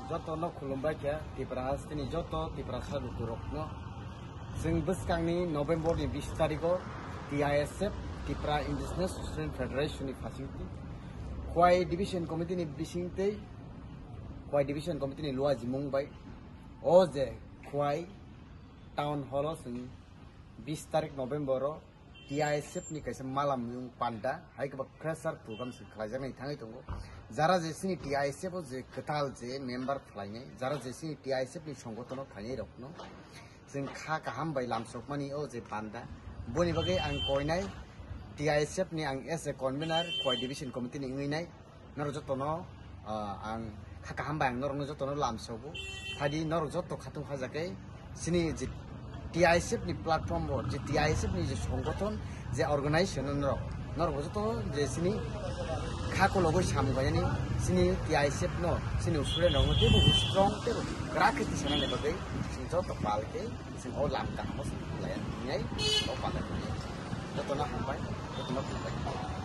joto no khulumbai kya Tripura hastini joto Tripura saduku rokno जों बोसोरनि नभेम्बरनि 20 तारिखआव TISF Tripura Indigenous Student Federation नि फासिलिटि खवाई डिविजन कमिटिनि बिसिंतै खवाई डिविजन कमिटिनि लुआ जिमुंबाय ओ जे खवाई टाउन हॉल जों 20 तारिख नभेम्बराव TISF नि कायसे मालामुं पान्डा हाय गोबां क्रेसार प्रग्राम खालामजानाय थाङै दङ जारा जेसिनि TISF आव जे कताल जे मेम्बार खालायनाय जारा जेसिनि TISF नि संगठनाव थानाय रखनो जों हामबाय लामसकमानि ओ जे पान्डा बनि बागै आं कयनाय TISF नि आं एस ए कनभेनार खवाई डिविजन कमिटि नि ngैनाय नर जतनो आं हामबाय आं नरनो जतनो लामसकबो फादि नर जत खाथु हाजाकै सिनि जे TISF नि प्लेटफर्म जे TISF नि जे संगठन जे अर्गानाइजेशन नर जत जे सिनि खाको लगै सामगायनि सिनि TISF नो सिनि स्टुडेन्ट नङो तेबो स्ट्रं तेबो ग्राखेति सानाले बागै जत पालके जों ओ लामदां मस लाया नै ओ पालके जतनो हामबाय जतनो फैबाय